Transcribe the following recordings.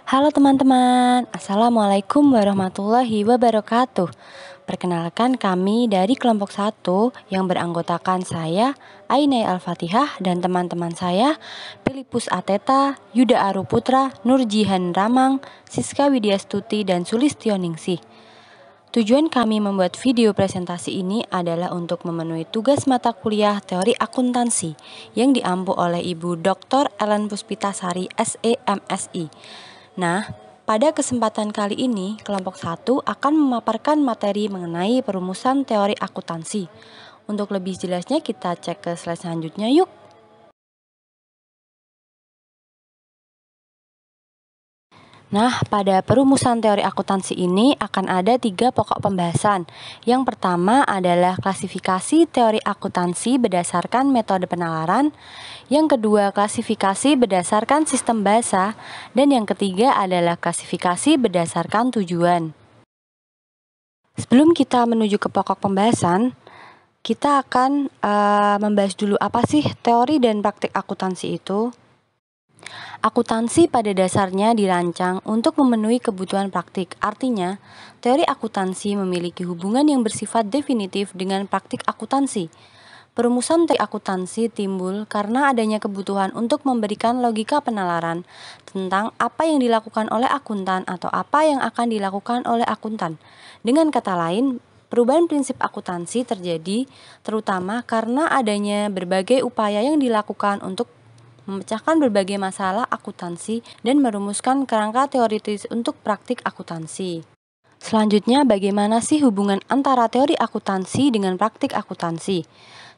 Halo teman-teman, Assalamualaikum warahmatullahi wabarakatuh. Perkenalkan kami dari kelompok 1 yang beranggotakan saya, Ainai Al-Fatihah, dan teman-teman saya, Filipus Ateta, Yuda Aruputra, Nurjihan Ramang, Siska Widyastuti, dan Sulistioningsi. Tujuan kami membuat video presentasi ini adalah untuk memenuhi tugas mata kuliah teori akuntansi yang diampu oleh Ibu Dr. Ellen Puspitasari, SE, MSI. Nah, pada kesempatan kali ini, kelompok 1 akan memaparkan materi mengenai perumusan teori akuntansi. Untuk lebih jelasnya kita cek ke slide selanjutnya yuk. Nah, pada perumusan teori akuntansi ini akan ada 3 pokok pembahasan. Yang pertama adalah klasifikasi teori akuntansi berdasarkan metode penalaran. Yang kedua, klasifikasi berdasarkan sistem bahasa. Dan yang ketiga adalah klasifikasi berdasarkan tujuan. Sebelum kita menuju ke pokok pembahasan, kita akan membahas dulu apa sih teori dan praktik akuntansi itu. Akuntansi pada dasarnya dirancang untuk memenuhi kebutuhan praktik. Artinya, teori akuntansi memiliki hubungan yang bersifat definitif dengan praktik akuntansi. Perumusan teori akuntansi timbul karena adanya kebutuhan untuk memberikan logika penalaran tentang apa yang dilakukan oleh akuntan atau apa yang akan dilakukan oleh akuntan. Dengan kata lain, perubahan prinsip akuntansi terjadi terutama karena adanya berbagai upaya yang dilakukan untuk memecahkan berbagai masalah akuntansi dan merumuskan kerangka teoritis untuk praktik akuntansi. Selanjutnya, bagaimana sih hubungan antara teori akuntansi dengan praktik akuntansi?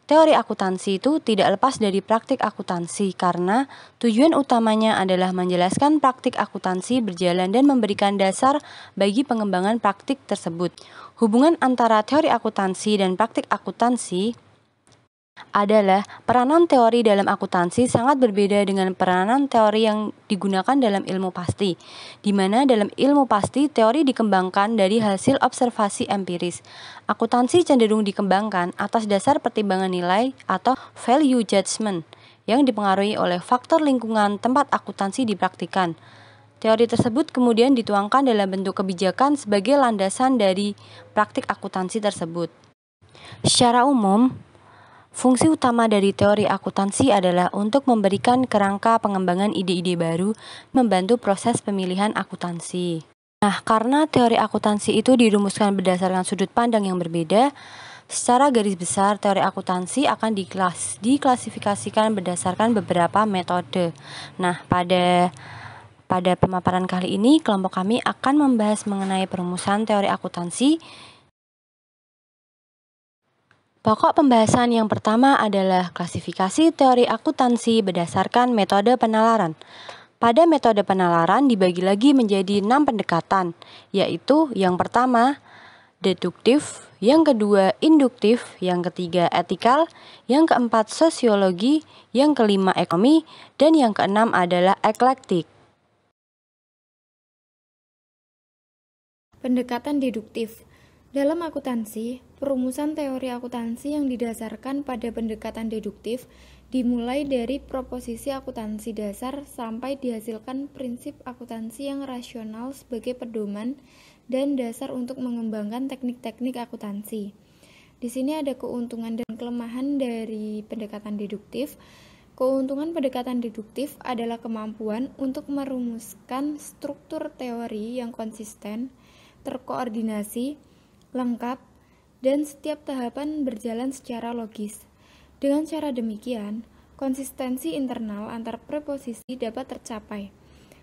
Teori akuntansi itu tidak lepas dari praktik akuntansi karena tujuan utamanya adalah menjelaskan praktik akuntansi berjalan dan memberikan dasar bagi pengembangan praktik tersebut. Hubungan antara teori akuntansi dan praktik akuntansi adalah peranan teori dalam akuntansi sangat berbeda dengan peranan teori yang digunakan dalam ilmu pasti, di mana dalam ilmu pasti teori dikembangkan dari hasil observasi empiris. Akuntansi cenderung dikembangkan atas dasar pertimbangan nilai atau value judgment yang dipengaruhi oleh faktor lingkungan tempat akuntansi dipraktikkan. Teori tersebut kemudian dituangkan dalam bentuk kebijakan sebagai landasan dari praktik akuntansi tersebut. Secara umum, fungsi utama dari teori akuntansi adalah untuk memberikan kerangka pengembangan ide-ide baru, membantu proses pemilihan akuntansi. Nah, karena teori akuntansi itu dirumuskan berdasarkan sudut pandang yang berbeda, secara garis besar teori akuntansi akan diklasifikasikan berdasarkan beberapa metode. Nah, pada pemaparan kali ini, kelompok kami akan membahas mengenai perumusan teori akuntansi. Pokok pembahasan yang pertama adalah klasifikasi teori akuntansi berdasarkan metode penalaran. Pada metode penalaran dibagi lagi menjadi 6 pendekatan, yaitu yang pertama, deduktif, yang kedua, induktif, yang ketiga, etikal, yang keempat, sosiologi, yang kelima, ekonomi, dan yang keenam adalah eklektik. Pendekatan deduktif. Dalam akuntansi, perumusan teori akuntansi yang didasarkan pada pendekatan deduktif dimulai dari proposisi akuntansi dasar sampai dihasilkan prinsip akuntansi yang rasional sebagai pedoman dan dasar untuk mengembangkan teknik-teknik akuntansi. Di sini ada keuntungan dan kelemahan dari pendekatan deduktif. Keuntungan pendekatan deduktif adalah kemampuan untuk merumuskan struktur teori yang konsisten, terkoordinasi, lengkap, dan setiap tahapan berjalan secara logis. Dengan cara demikian, konsistensi internal antar preposisi dapat tercapai.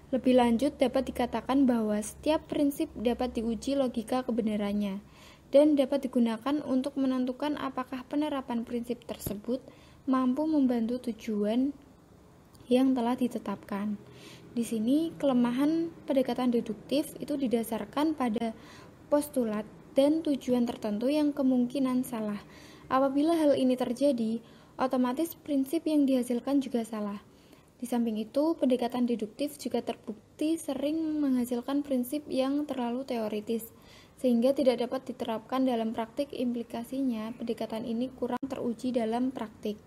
Lebih lanjut, dapat dikatakan bahwa setiap prinsip dapat diuji logika kebenarannya dan dapat digunakan untuk menentukan apakah penerapan prinsip tersebut mampu membantu tujuan yang telah ditetapkan. Di sini, kelemahan pendekatan deduktif itu didasarkan pada postulat dan tujuan tertentu yang kemungkinan salah. Apabila hal ini terjadi, otomatis prinsip yang dihasilkan juga salah. Di samping itu, pendekatan deduktif juga terbukti sering menghasilkan prinsip yang terlalu teoritis, sehingga tidak dapat diterapkan dalam praktik. Implikasinya, pendekatan ini kurang teruji dalam praktik.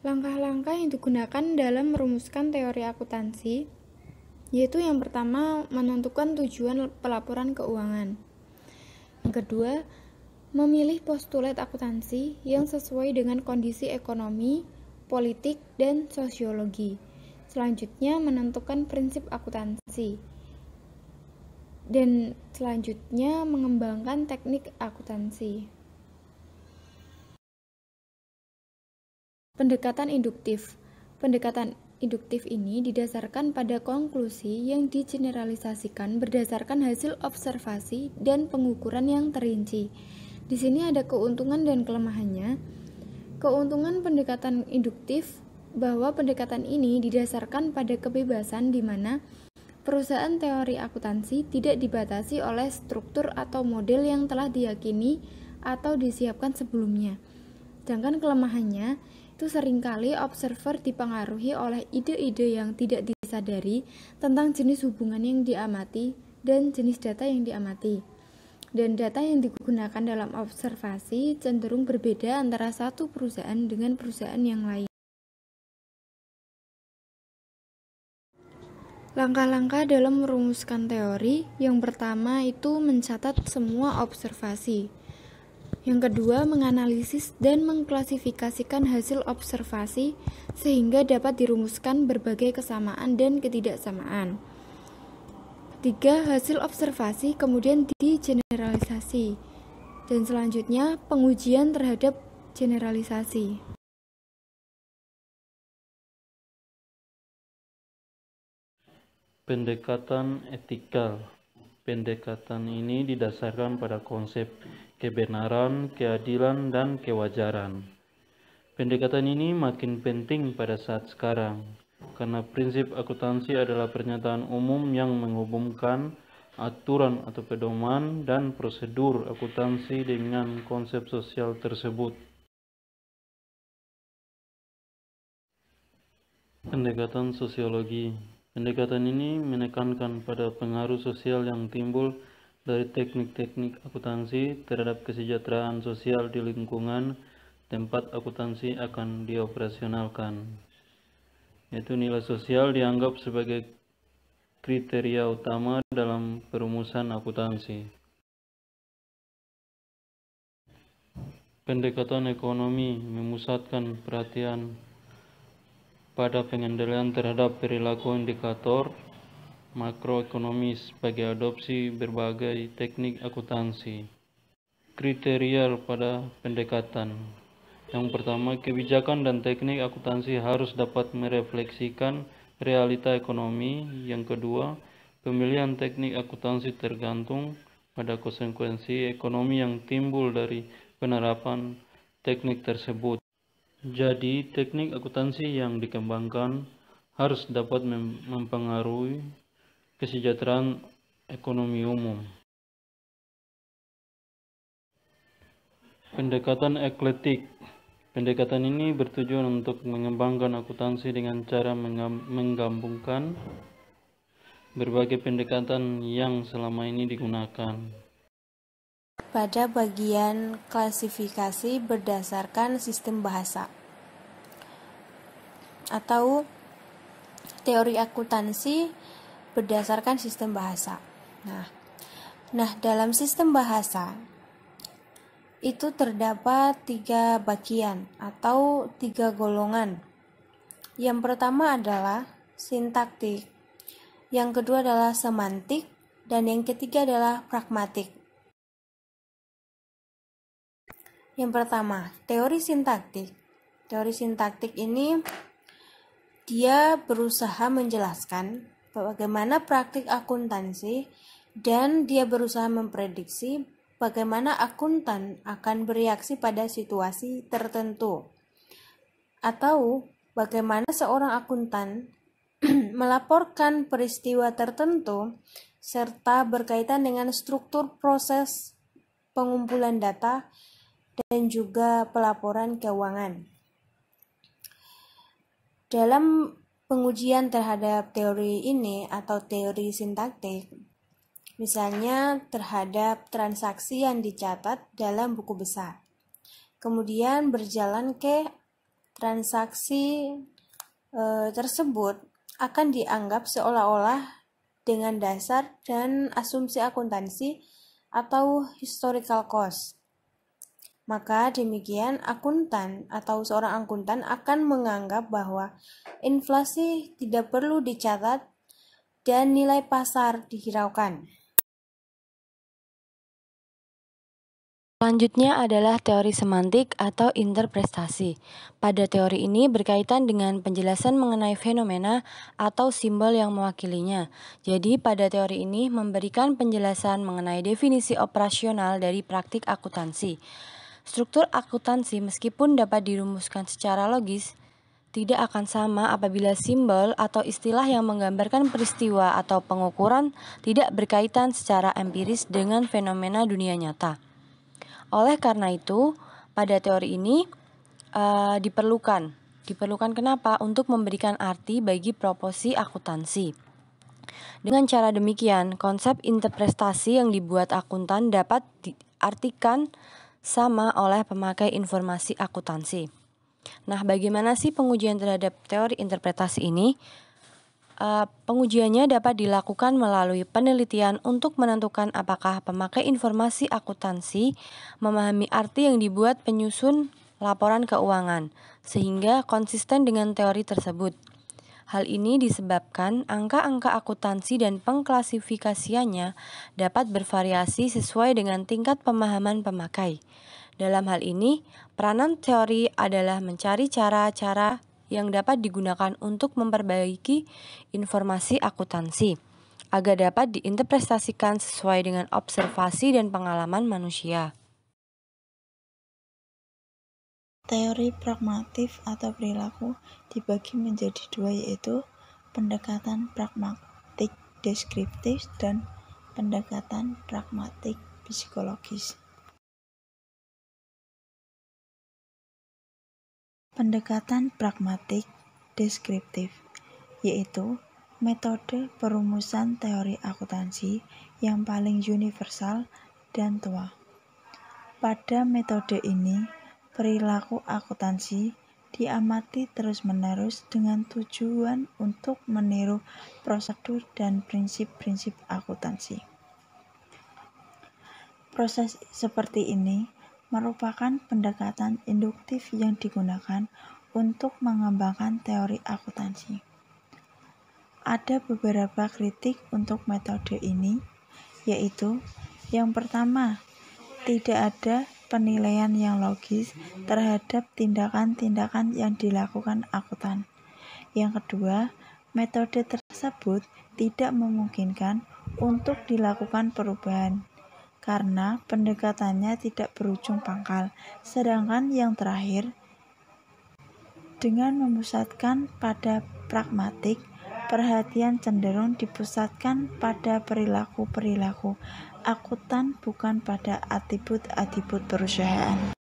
Langkah-langkah yang digunakan dalam merumuskan teori akuntansi yaitu yang pertama, menentukan tujuan pelaporan keuangan. Yang kedua, memilih postulat akuntansi yang sesuai dengan kondisi ekonomi, politik, dan sosiologi. Selanjutnya, menentukan prinsip akuntansi. Dan selanjutnya, mengembangkan teknik akuntansi. Pendekatan induktif. Pendekatan induktif ini didasarkan pada konklusi yang digeneralisasikan berdasarkan hasil observasi dan pengukuran yang terinci. Di sini ada keuntungan dan kelemahannya. Keuntungan pendekatan induktif bahwa pendekatan ini didasarkan pada kebebasan di mana perusahaan teori akuntansi tidak dibatasi oleh struktur atau model yang telah diyakini atau disiapkan sebelumnya. Sedangkan kelemahannya itu seringkali observer dipengaruhi oleh ide-ide yang tidak disadari tentang jenis hubungan yang diamati dan jenis data yang diamati. Dan data yang digunakan dalam observasi cenderung berbeda antara satu perusahaan dengan perusahaan yang lain. Langkah-langkah dalam merumuskan teori, yang pertama itu mencatat semua observasi. Yang kedua, menganalisis dan mengklasifikasikan hasil observasi sehingga dapat dirumuskan berbagai kesamaan dan ketidaksamaan. Ketiga, hasil observasi kemudian digeneralisasi. Dan selanjutnya, pengujian terhadap generalisasi. Pendekatan etikal. Pendekatan ini didasarkan pada konsep kebenaran, keadilan, dan kewajaran. Pendekatan ini makin penting pada saat sekarang, karena prinsip akuntansi adalah pernyataan umum yang menghubungkan aturan atau pedoman dan prosedur akuntansi dengan konsep sosial tersebut. Pendekatan sosiologi. Pendekatan ini menekankan pada pengaruh sosial yang timbul dari teknik-teknik akuntansi terhadap kesejahteraan sosial di lingkungan tempat akuntansi akan dioperasionalkan. Yaitu nilai sosial dianggap sebagai kriteria utama dalam perumusan akuntansi. Pendekatan ekonomi memusatkan perhatian pada pengendalian terhadap perilaku indikator makroekonomis bagi adopsi berbagai teknik akuntansi. Kriteria pada pendekatan. Yang pertama, kebijakan dan teknik akuntansi harus dapat merefleksikan realita ekonomi. Yang kedua, pemilihan teknik akuntansi tergantung pada konsekuensi ekonomi yang timbul dari penerapan teknik tersebut. Jadi, teknik akuntansi yang dikembangkan harus dapat mempengaruhi kesejahteraan ekonomi umum. Pendekatan eklektik. Pendekatan ini bertujuan untuk mengembangkan akuntansi dengan cara menggabungkan berbagai pendekatan yang selama ini digunakan. Pada bagian klasifikasi berdasarkan sistem bahasa atau teori akuntansi berdasarkan sistem bahasa. Nah, dalam sistem bahasa itu terdapat 3 bagian atau 3 golongan. Yang pertama adalah sintaktik, yang kedua adalah semantik, dan yang ketiga adalah pragmatik. Yang pertama, teori sintaktik. Teori sintaktik ini dia berusaha menjelaskan bagaimana praktik akuntansi dan dia berusaha memprediksi bagaimana akuntan akan bereaksi pada situasi tertentu atau bagaimana seorang akuntan melaporkan peristiwa tertentu serta berkaitan dengan struktur proses pengumpulan data dan juga pelaporan keuangan. Dalam pengujian terhadap teori ini atau teori sintaktik, misalnya terhadap transaksi yang dicatat dalam buku besar, kemudian berjalan ke transaksi tersebut akan dianggap seolah-olah dengan dasar dan asumsi akuntansi atau historical cost. Maka demikian akuntan atau seorang akuntan akan menganggap bahwa inflasi tidak perlu dicatat dan nilai pasar dihiraukan. Selanjutnya adalah teori semantik atau interpretasi. Pada teori ini berkaitan dengan penjelasan mengenai fenomena atau simbol yang mewakilinya. Jadi pada teori ini memberikan penjelasan mengenai definisi operasional dari praktik akuntansi. Struktur akuntansi meskipun dapat dirumuskan secara logis, tidak akan sama apabila simbol atau istilah yang menggambarkan peristiwa atau pengukuran tidak berkaitan secara empiris dengan fenomena dunia nyata. Oleh karena itu, pada teori ini diperlukan kenapa? Untuk memberikan arti bagi proporsi akuntansi. Dengan cara demikian, konsep interpretasi yang dibuat akuntan dapat diartikan sama oleh pemakai informasi akuntansi. Nah, bagaimana sih pengujian terhadap teori interpretasi ini? Pengujiannya dapat dilakukan melalui penelitian untuk menentukan apakah pemakai informasi akuntansi memahami arti yang dibuat penyusun laporan keuangan, sehingga konsisten dengan teori tersebut. Hal ini disebabkan angka-angka akuntansi dan pengklasifikasiannya dapat bervariasi sesuai dengan tingkat pemahaman pemakai. Dalam hal ini, peranan teori adalah mencari cara-cara yang dapat digunakan untuk memperbaiki informasi akuntansi agar dapat diinterpretasikan sesuai dengan observasi dan pengalaman manusia. Teori pragmatif atau perilaku dibagi menjadi dua, yaitu pendekatan pragmatik deskriptif dan pendekatan pragmatik psikologis. Pendekatan pragmatik deskriptif yaitu metode perumusan teori akuntansi yang paling universal dan tua. Pada metode ini, perilaku akuntansi diamati terus-menerus dengan tujuan untuk meniru prosedur dan prinsip-prinsip akuntansi. Proses seperti ini merupakan pendekatan induktif yang digunakan untuk mengembangkan teori akuntansi. Ada beberapa kritik untuk metode ini, yaitu yang pertama, tidak ada penilaian yang logis terhadap tindakan-tindakan yang dilakukan akuntan. Yang kedua, metode tersebut tidak memungkinkan untuk dilakukan perubahan karena pendekatannya tidak berujung pangkal. Sedangkan yang terakhir, dengan memusatkan pada pragmatik, perhatian cenderung dipusatkan pada perilaku-perilaku akuntan, bukan pada atribut-atribut perusahaan.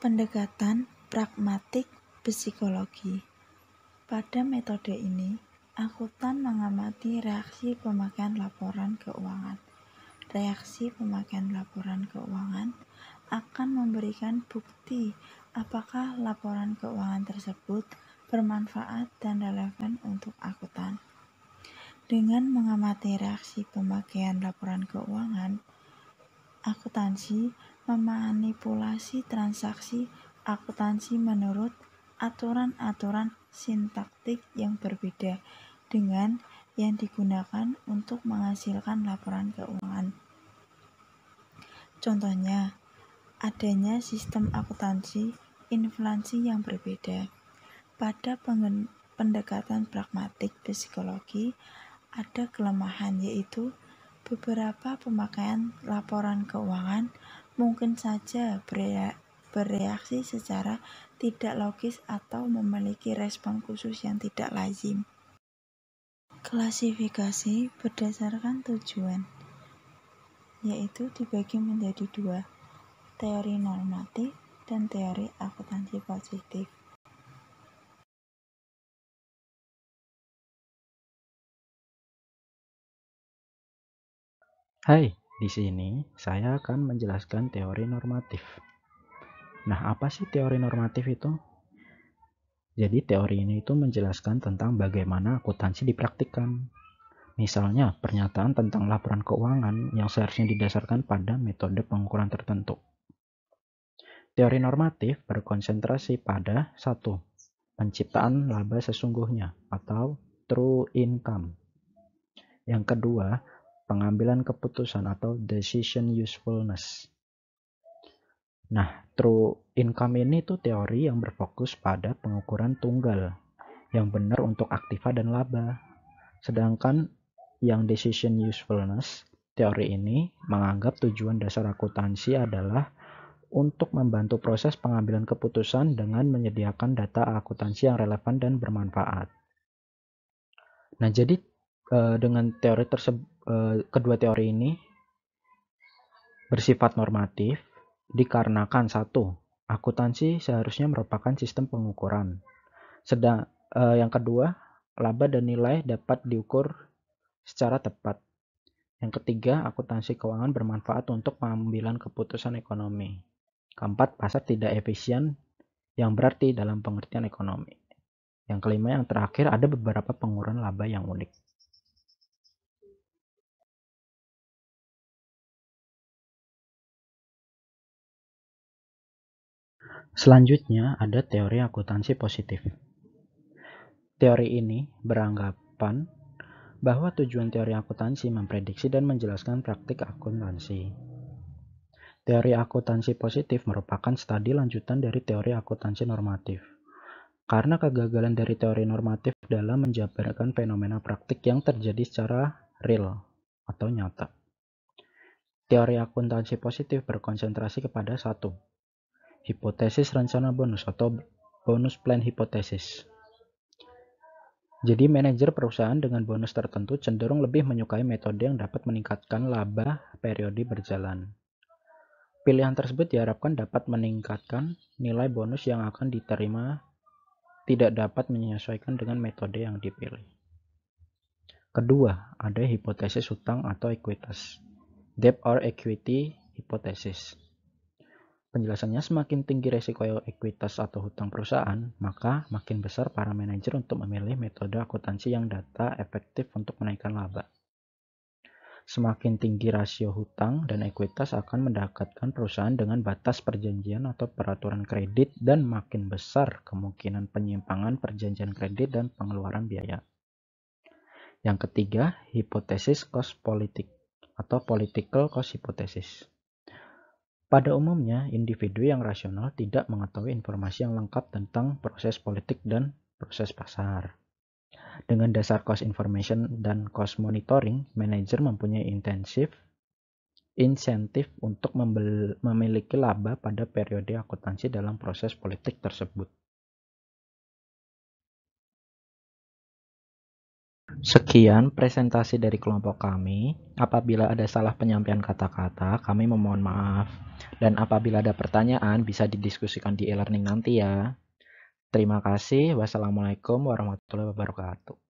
Pendekatan pragmatik psikologi. Pada metode ini, akuntan mengamati reaksi pemakaian laporan keuangan. Reaksi pemakaian laporan keuangan akan memberikan bukti apakah laporan keuangan tersebut bermanfaat dan relevan untuk akuntan. Dengan mengamati reaksi pemakaian laporan keuangan, akuntansi memanipulasi transaksi akuntansi menurut aturan-aturan sintaktik yang berbeda dengan yang digunakan untuk menghasilkan laporan keuangan. Contohnya, adanya sistem akuntansi inflasi yang berbeda. Pada pendekatan pragmatik psikologi, ada kelemahan, yaitu beberapa pemakaian laporan keuangan mungkin saja bereaksi secara tidak logis atau memiliki respon khusus yang tidak lazim. Klasifikasi berdasarkan tujuan, yaitu dibagi menjadi dua, teori normatif dan teori akuntansi positif. Hai, di sini saya akan menjelaskan teori normatif. Nah, apa sih teori normatif itu? Jadi teori ini itu menjelaskan tentang bagaimana akuntansi dipraktikkan. Misalnya, pernyataan tentang laporan keuangan yang seharusnya didasarkan pada metode pengukuran tertentu. Teori normatif berkonsentrasi pada 1. Penciptaan laba sesungguhnya atau true income. Yang kedua, pengambilan keputusan atau decision usefulness. Nah, true income ini tuh teori yang berfokus pada pengukuran tunggal yang benar untuk aktiva dan laba. Sedangkan yang decision usefulness, teori ini menganggap tujuan dasar akuntansi adalah untuk membantu proses pengambilan keputusan dengan menyediakan data akuntansi yang relevan dan bermanfaat. Nah, jadi dengan teori kedua teori ini bersifat normatif dikarenakan 1. Akuntansi seharusnya merupakan sistem pengukuran. Yang kedua, laba dan nilai dapat diukur secara tepat. Yang ketiga, akuntansi keuangan bermanfaat untuk pengambilan keputusan ekonomi. Keempat, pasar tidak efisien yang berarti dalam pengertian ekonomi. Yang kelima, yang terakhir, ada beberapa pengukuran laba yang unik. Selanjutnya ada teori akuntansi positif. Teori ini beranggapan bahwa tujuan teori akuntansi memprediksi dan menjelaskan praktik akuntansi. Teori akuntansi positif merupakan studi lanjutan dari teori akuntansi normatif. Karena kegagalan dari teori normatif dalam menjabarkan fenomena praktik yang terjadi secara real atau nyata. Teori akuntansi positif berkonsentrasi kepada 1. Hipotesis rencana bonus atau bonus plan hipotesis. Jadi manajer perusahaan dengan bonus tertentu cenderung lebih menyukai metode yang dapat meningkatkan laba periode berjalan. Pilihan tersebut diharapkan dapat meningkatkan nilai bonus yang akan diterima, tidak dapat menyesuaikan dengan metode yang dipilih. Kedua, ada hipotesis hutang atau ekuitas, debt or equity hypothesis. Penjelasannya, semakin tinggi resiko ekuitas atau hutang perusahaan, maka makin besar para manajer untuk memilih metode akuntansi yang data efektif untuk menaikkan laba. Semakin tinggi rasio hutang dan ekuitas akan mendekatkan perusahaan dengan batas perjanjian atau peraturan kredit dan makin besar kemungkinan penyimpangan perjanjian kredit dan pengeluaran biaya. Yang ketiga, hipotesis cost politik atau political cost hypothesis. Pada umumnya, individu yang rasional tidak mengetahui informasi yang lengkap tentang proses politik dan proses pasar. Dengan dasar cost information dan cost monitoring, manajer mempunyai insentif untuk memiliki laba pada periode akuntansi dalam proses politik tersebut. Sekian presentasi dari kelompok kami. Apabila ada salah penyampaian kata-kata, kami memohon maaf. Dan apabila ada pertanyaan, bisa didiskusikan di e-learning nanti ya. Terima kasih. Wassalamualaikum warahmatullahi wabarakatuh.